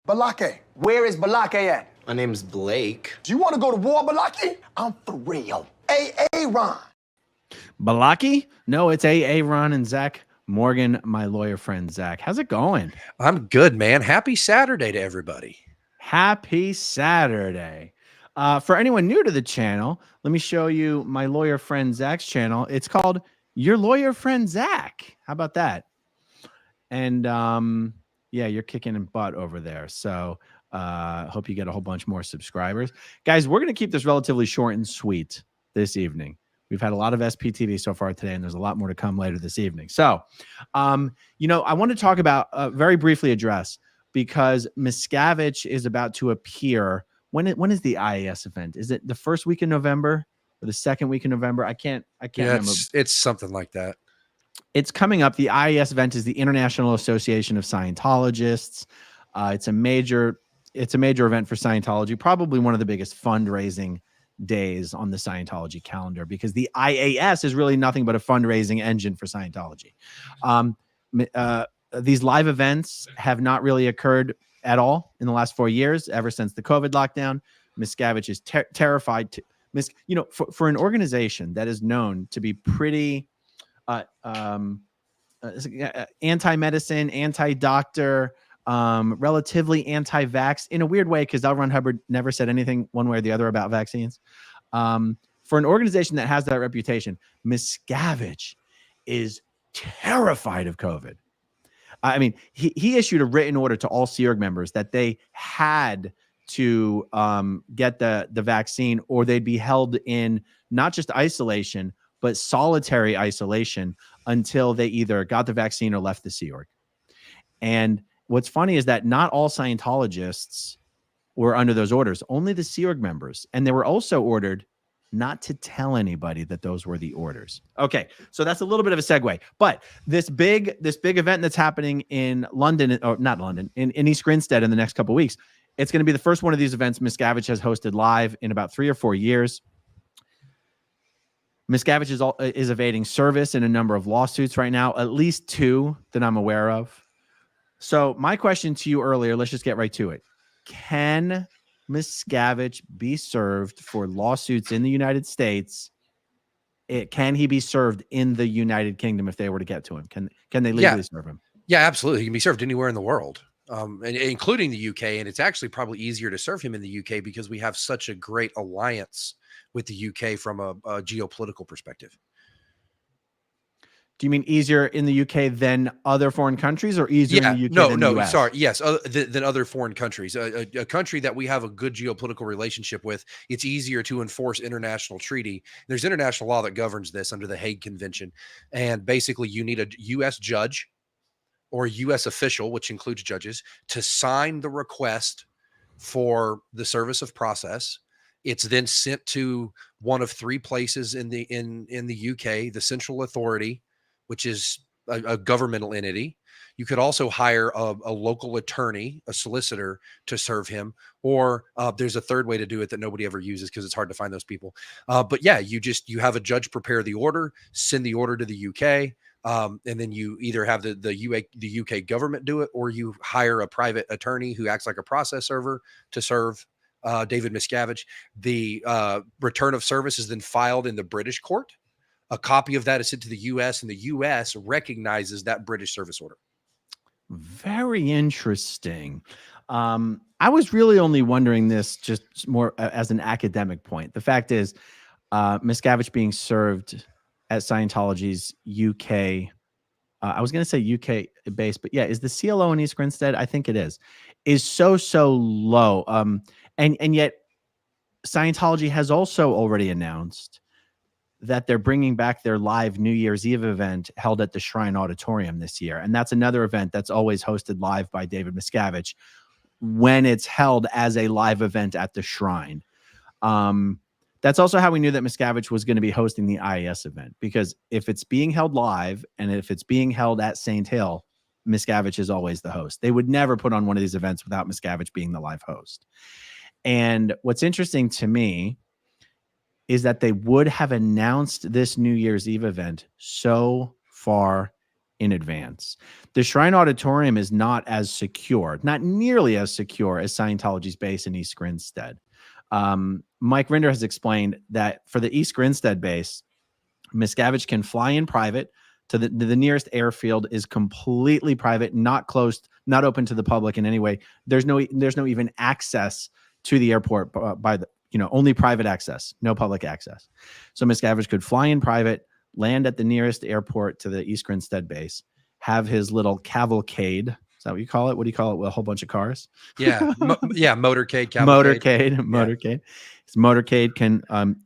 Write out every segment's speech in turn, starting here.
Balake. Where is Balake at? My name's Blake. Do you want to go to war, Balake? I'm for real. Ron. Balaki? No, it's Ron and Zach Morgan, my lawyer friend Zach. How's it going? I'm good, man. Happy Saturday to everybody. Happy Saturday. For anyone new to the channel, let me show you my lawyer friend Zach's channel. It's called Your Lawyer Friend Zach. How about that? And yeah, you're kicking in butt over there. So hope you get a whole bunch more subscribers. Guys, we're going to keep this relatively short and sweet this evening. We've had a lot of SPTV so far today, and there's a lot more to come later this evening. So, you know, I want to talk about, very briefly address, because Miscavige is about to appear. When is the IAS event? Is it the first week in November or the second week in November? I can't remember. It's something like that. It's coming up. The IAS event is the International Association of Scientologists. It's a major event for Scientology, probably one of the biggest fundraising days on the Scientology calendar, because the IAS is really nothing but a fundraising engine for Scientology. These live events have not really occurred at all in the last 4 years, ever since the COVID lockdown. Miscavige is terrified to you know, for an organization that is known to be pretty anti-medicine, anti-doctor, relatively anti-vax in a weird way, because L. Ron Hubbard never said anything one way or the other about vaccines. For an organization that has that reputation, Miscavige is terrified of COVID. I mean, he issued a written order to all Sea Org members that they had to get the vaccine, or they'd be held in not just isolation, but solitary isolation until they either got the vaccine or left the Sea Org. And what's funny is that not all Scientologists were under those orders, only the Sea Org members. And they were also ordered not to tell anybody that those were the orders. Okay, so that's a little bit of a segue. But this big event that's happening in London, or not London, in East Grinstead in the next couple of weeks, it's going to be the first one of these events Miscavige has hosted live in about 3 or 4 years. Miscavige is evading service in a number of lawsuits right now, at least 2 that I'm aware of. So my question to you earlier, let's just get right to it. Can Miscavige be served for lawsuits in the United States? Can he be served in the United Kingdom if they were to get to him? Can they legally serve him? Yeah, absolutely. He can be served anywhere in the world, and including the UK. And it's actually probably easier to serve him in the UK because we have such a great alliance with the UK from a geopolitical perspective. Do you mean easier in the UK than other foreign countries, or easier in the UK than the US? Sorry. Yes, than other foreign countries. A country that we have a good geopolitical relationship with, it's easier to enforce international treaty. There's international law that governs this under the Hague Convention. And basically, you need a U.S. judge or a U.S. official, which includes judges, to sign the request for the service of process. It's then sent to one of 3 places in the UK, the Central Authority, which is a governmental entity. You could also hire a local attorney, a solicitor, to serve him. Or there's a third way to do it that nobody ever uses because it's hard to find those people. But yeah, you have a judge prepare the order, send the order to the UK, and then you either have the UK government do it, or you hire a private attorney who acts like a process server to serve David Miscavige. The return of service is then filed in the British court. A copy of that is sent to the U.S., and the U.S. recognizes that British service order. Very interesting. I was really only wondering this just more as an academic point. The fact is, Miscavige being served at Scientology's UK, I was going to say UK base, but yeah, is the CLO in East Grinstead? I think it is so low. And yet Scientology has also already announced that they're bringing back their live New Year's Eve event held at the Shrine Auditorium this year. And that's another event that's always hosted live by David Miscavige when it's held as a live event at the Shrine. That's also how we knew that Miscavige was going to be hosting the IAS event, because if it's being held live and if it's being held at St. Hill, Miscavige is always the host. They would never put on one of these events without Miscavige being the live host. And what's interesting to me is that they would have announced this New Year's Eve event so far in advance. The Shrine Auditorium is not as secure, not nearly as secure as Scientology's base in East Grinstead. Mike Rinder has explained that for the East Grinstead base, Miscavige can fly in private to the nearest airfield, is completely private, not closed, not open to the public in any way. There's no even access to the airport by the, only private access, no public access. So Miscavige could fly in private, land at the nearest airport to the East Grinstead base, have his little cavalcade. Is that what you call it? What do you call it? With a whole bunch of cars? Yeah. Motorcade, cavalcade. Motorcade. His motorcade can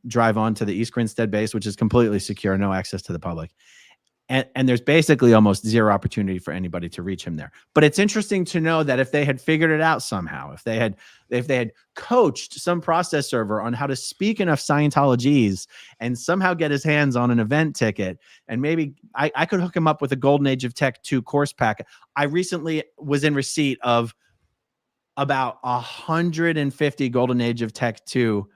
drive on to the East Grinstead base, which is completely secure, no access to the public. And there's basically almost zero opportunity for anybody to reach him there. But it's interesting to know that if they had figured it out somehow, if they had coached some process server on how to speak enough Scientologese and somehow get his hands on an event ticket, and maybe I could hook him up with a Golden Age of Tech 2 course pack. I recently was in receipt of about 150 Golden Age of Tech 2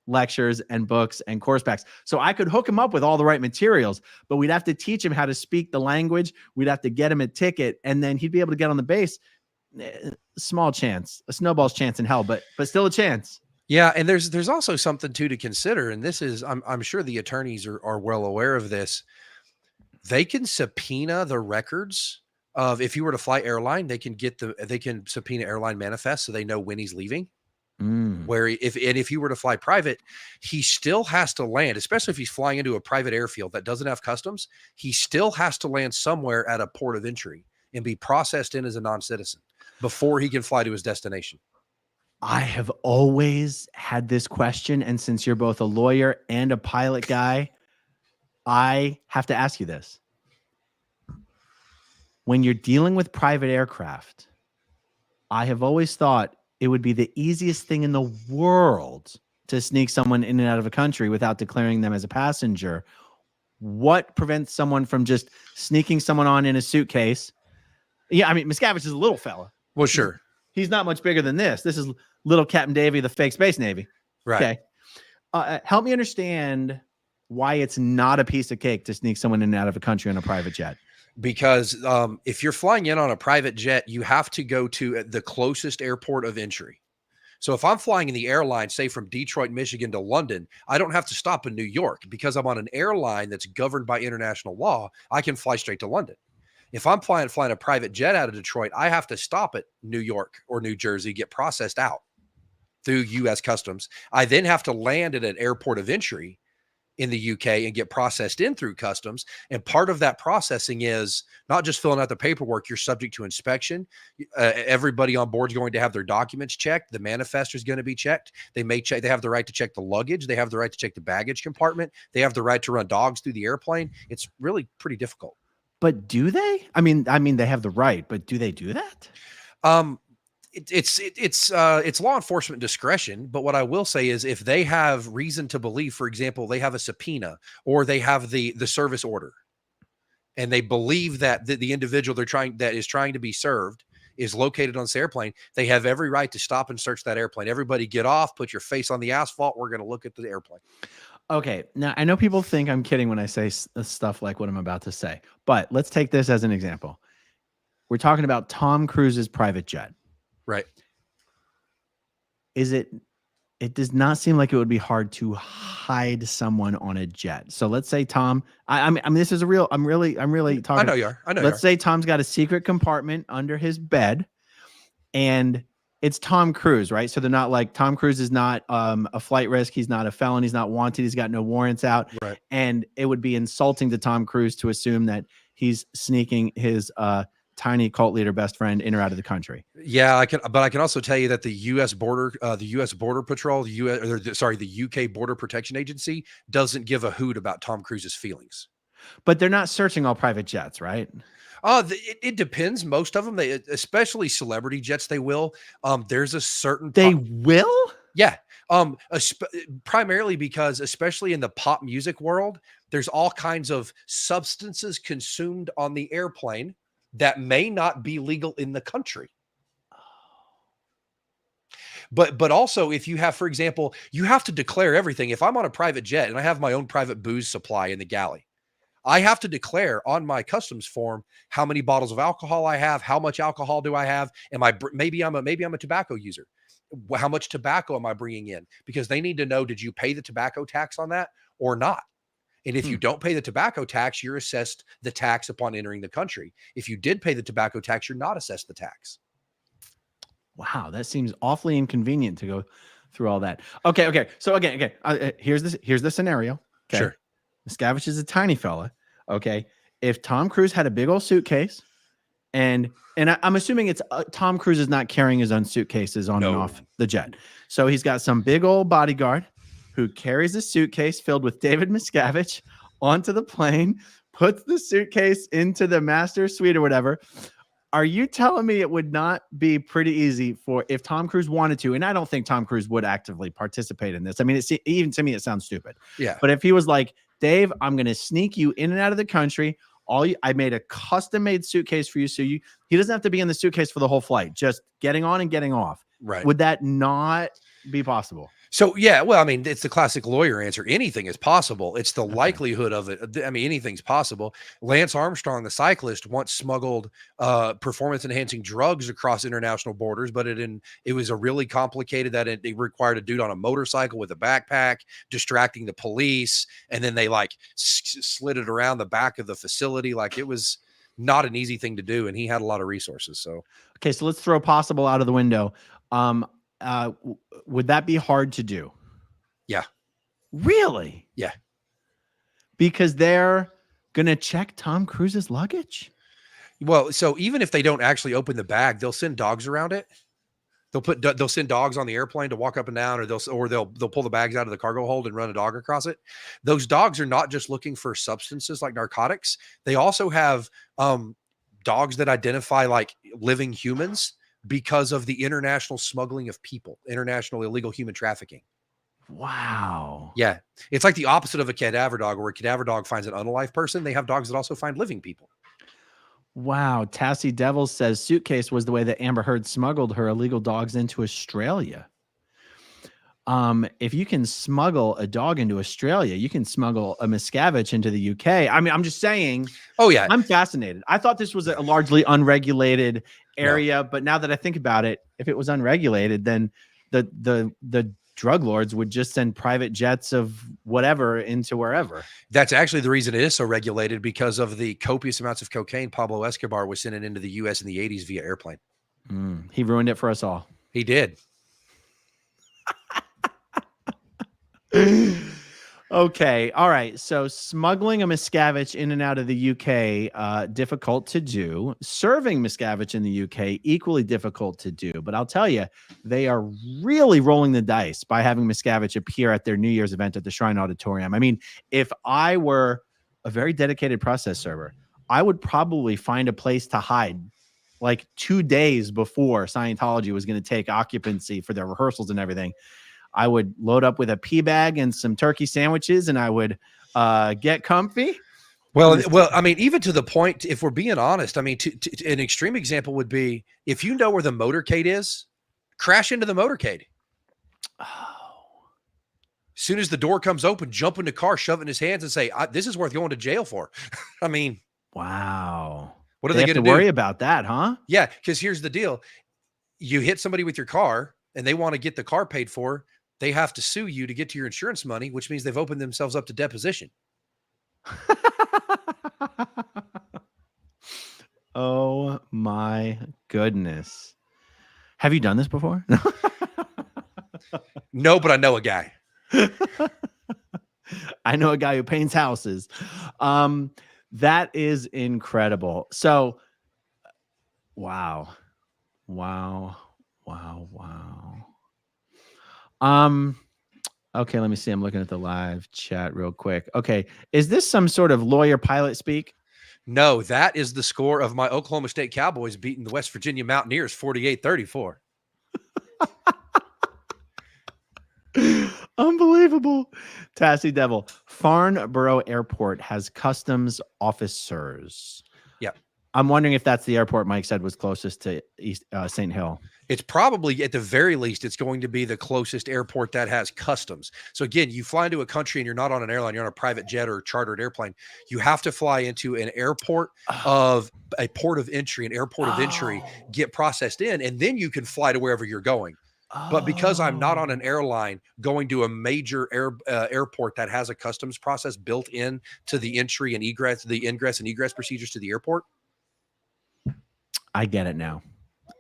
lectures and books and course packs. So I could hook him up with all the right materials, but we'd have to teach him how to speak the language. We'd have to get him a ticket, and then he'd be able to get on the base. Small chance, a snowball's chance in hell, but still a chance. Yeah. And there's also something too to consider. And this is, I'm sure the attorneys are well aware of this. They can subpoena the records of, if you were to fly airline, they can subpoena airline manifest so they know when he's leaving. Where if he were to fly private, he still has to land, especially if he's flying into a private airfield that doesn't have customs. He still has to land somewhere at a port of entry and be processed in as a non-citizen before he can fly to his destination. I have always had this question, and since you're both a lawyer and a pilot guy, I have to ask you this. When you're dealing with private aircraft, I have always thought it would be the easiest thing in the world to sneak someone in and out of a country without declaring them as a passenger. What prevents someone from just sneaking someone on in a suitcase? Yeah, I mean, Miscavige is a little fella. Well, sure. He's not much bigger than this. This is little Captain Davy, the fake Space Navy. Right. Okay. Help me understand why it's not a piece of cake to sneak someone in and out of a country on a private jet. Because if you're flying in on a private jet, you have to go to the closest airport of entry. So if I'm flying in the airline, say from Detroit, Michigan to London, I don't have to stop in New York because I'm on an airline that's governed by international law. I can fly straight to London. If I'm flying a private jet out of Detroit, I have to stop at New York or New Jersey, get processed out through U.S. Customs. I then have to land at an airport of entry in the UK and get processed in through customs. And part of that processing is not just filling out the paperwork. You're subject to inspection. Everybody on board is going to have their documents checked. The manifest is going to be checked. They may check. They have the right to check the luggage. They have the right to check the baggage compartment. They have the right to run dogs through the airplane. It's really pretty difficult. But do they? I mean, they have the right, but do they do that? It's law enforcement discretion. But what I will say is if they have reason to believe, for example, they have a subpoena or they have the service order and they believe that the individual that is trying to be served is located on this airplane, they have every right to stop and search that airplane. Everybody get off, put your face on the asphalt. We're going to look at the airplane. Okay. Now I know people think I'm kidding when I say stuff like what I'm about to say, but let's take this as an example. We're talking about Tom Cruise's private jet. Right. It does not seem like it would be hard to hide someone on a jet. So let's say Tom, I mean, this is I'm really talking. I know you are. Let's say Tom's got a secret compartment under his bed and it's Tom Cruise, right? So they're not like, Tom Cruise is not a flight risk. He's not a felon. He's not wanted. He's got no warrants out. Right. And it would be insulting to Tom Cruise to assume that he's sneaking his tiny cult leader best friend in or out of the country. Yeah, but I can also tell you that the U.S. Border Patrol, the UK Border Protection Agency doesn't give a hoot about Tom Cruise's feelings. But they're not searching all private jets, right? It depends. Most of them, especially celebrity jets, they will. There's a certain they will. Yeah. Primarily because, especially in the pop music world, there's all kinds of substances consumed on the airplane that may not be legal in the country. But also if you have, for example, you have to declare everything. If I'm on a private jet and I have my own private booze supply in the galley, I have to declare on my customs form how many bottles of alcohol I have, how much alcohol do I have, maybe I'm a tobacco user. How much tobacco am I bringing in? Because they need to know, did you pay the tobacco tax on that or not? And if you don't pay the tobacco tax, you're assessed the tax upon entering the country. If you did pay the tobacco tax, you're not assessed the tax. Wow, that seems awfully inconvenient to go through all that. Okay. So again, here's the scenario. Okay. Sure. Miscavige is a tiny fella. Okay. If Tom Cruise had a big old suitcase, and I'm assuming it's Tom Cruise is not carrying his own suitcases on and off the jet. So he's got some big old bodyguard who carries a suitcase filled with David Miscavige onto the plane, puts the suitcase into the master suite or whatever. Are you telling me it would not be pretty easy for if Tom Cruise wanted to? And I don't think Tom Cruise would actively participate in this. I mean, even to me, it sounds stupid. Yeah. But if he was like, Dave, I'm going to sneak you in and out of the country. I made a custom made suitcase for you. So he doesn't have to be in the suitcase for the whole flight, just getting on and getting off. Right. Would that not be possible? So, yeah, well, I mean, it's the classic lawyer answer. Anything is possible. It's the likelihood of it. I mean, anything's possible. Lance Armstrong, the cyclist, once smuggled performance-enhancing drugs across international borders, but it was a really complicated that it required a dude on a motorcycle with a backpack, distracting the police, and then they like slid it around the back of the facility. Like, it was not an easy thing to do, and he had a lot of resources. So, okay, so let's throw possible out of the window. Would that be hard to do? Yeah. Really? Yeah. Because they're going to check Tom Cruise's luggage? Well, so even if they don't actually open the bag, they'll send dogs around it. They'll send dogs on the airplane to walk up and down, or they'll pull the bags out of the cargo hold and run a dog across it. Those dogs are not just looking for substances like narcotics. They also have dogs that identify like living humans because of the international smuggling of people, international illegal human trafficking. Wow. Yeah. It's like the opposite of a cadaver dog, where a cadaver dog finds an unalive person. They have dogs that also find living people. Wow. Tassie Devils says suitcase was the way that Amber Heard smuggled her illegal dogs into Australia. If you can smuggle a dog into Australia, you can smuggle a Miscavige into the UK. I mean, I'm just saying. Oh yeah, I'm fascinated. I thought this was a largely unregulated area, but now that I think about it, if it was unregulated, then the drug lords would just send private jets of whatever into wherever. That's actually the reason it is so regulated, because of the copious amounts of cocaine Pablo Escobar was sending into the U.S. in the 80s via airplane. He ruined it for us all. He did. Okay. All right. So smuggling a Miscavige in and out of the UK, difficult to do. Serving Miscavige in the UK, equally difficult to do. But I'll tell you, they are really rolling the dice by having Miscavige appear at their New Year's event at the Shrine Auditorium. I mean, if I were a very dedicated process server, I would probably find a place to hide like 2 days before Scientology was going to take occupancy for their rehearsals and everything. I would load up with a pea bag and some turkey sandwiches, and I would get comfy. Well, I mean, even to the point, if we're being honest, I mean, an extreme example would be, if you know where the motorcade is, crash into the motorcade. Oh. As soon as the door comes open, jump in the car, shove it in his hands, and say, "This is worth going to jail for." I mean, wow. What are they going to do? Worry about that, huh? Yeah, because here's the deal: you hit somebody with your car, and they want to get the car paid for. They have to sue you to get to your insurance money, which means they've opened themselves up to deposition. Oh my goodness. Have you done this before? No, but I know a guy. I know a guy who paints houses. That is incredible. So, wow. Okay, let me see. I'm looking at the live chat real quick. Okay. Is this some sort of lawyer pilot speak? No, that is the score of my Oklahoma State Cowboys beating the West Virginia Mountaineers 48-34. Unbelievable. Tassie Devil. Farnborough Airport has customs officers. Yeah. I'm wondering if that's the airport Mike said was closest to East St. Hill. It's probably, at the very least, it's going to be the closest airport that has customs. So again, you fly into a country and you're not on an airline, you're on a private jet or a chartered airplane. You have to fly into an airport of a port of entry, an airport of entry, get processed in, and then you can fly to wherever you're going. But because I'm not on an airline going to a major airport that has a customs process built in to the entry and egress, the ingress and egress procedures to the airport. I get it now.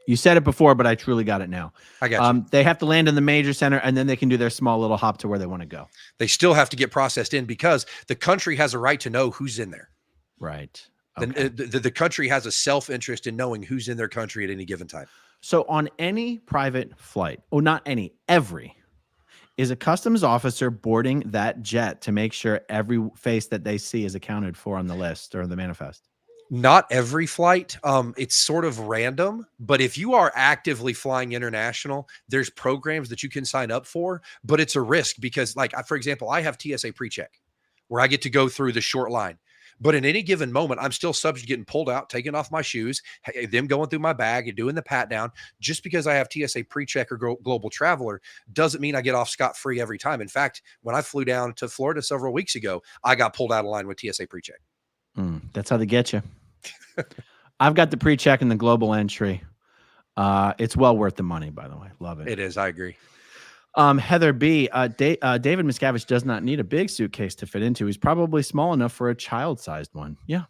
You said it before, but I truly got it now. I got you. They have to land in the major center, and then they can do their small little hop to where they want to go. They still have to get processed in because the country has a right to know who's in there. Right. Okay. The country has a self-interest in knowing who's in their country at any given time. So on any private flight, not any, every, is a customs officer boarding that jet to make sure every face that they see is accounted for on the list or the manifest? Not every flight. It's sort of random, but if you are actively flying international, there's programs that you can sign up for, but it's a risk because, like, for example, I have TSA pre-check where I get to go through the short line, but in any given moment, I'm still subject to getting pulled out, taking off my shoes, them going through my bag and doing the pat down. Just because I have TSA pre-check or global traveler doesn't mean I get off scot-free every time. In fact, when I flew down to Florida several weeks ago, I got pulled out of line with TSA pre-check. That's how they get you. I've got the pre-check and the global entry. It's well worth the money, by the way. Love it. It is. I agree. Heather B. David Miscavige does not need a big suitcase to fit into. He's probably small enough for a child-sized one. Yeah.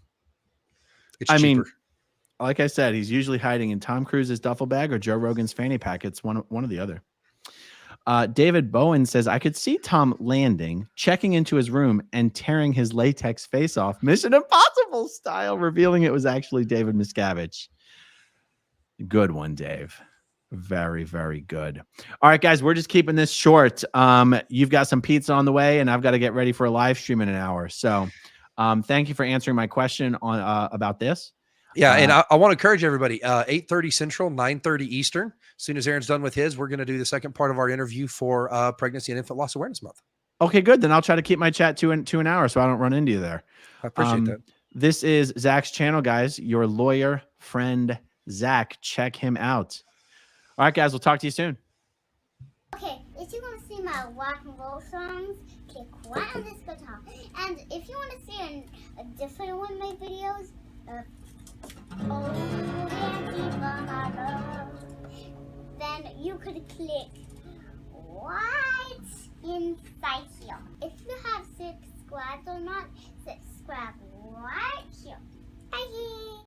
It's cheaper. mean, like I said, he's usually hiding in Tom Cruise's duffel bag or Joe Rogan's fanny pack. It's one or the other. David Bowen says, I could see Tom landing, checking into his room, and tearing his latex face off, Mission Impossible style, revealing it was actually David Miscavige. Good one, Dave. Very, very good. All right, guys, we're just keeping this short. You've got some pizza on the way, and I've got to get ready for a live stream in an hour. So thank you for answering my question on about this. Yeah, and I want to encourage everybody, 8:30 Central, 9:30 Eastern. As soon as Aaron's done with his, we're going to do the second part of our interview for Pregnancy and Infant Loss Awareness Month. Okay, good. Then I'll try to keep my chat to an hour so I don't run into you there. I appreciate that. This is Zach's channel, guys. Your lawyer friend, Zach. Check him out. All right, guys, we'll talk to you soon. Okay, if you want to see my rock and roll songs, click right on this guitar. And if you want to see a different one of my videos, then you could click right inside here. If you have subscribed or not, subscribe right here. Bye.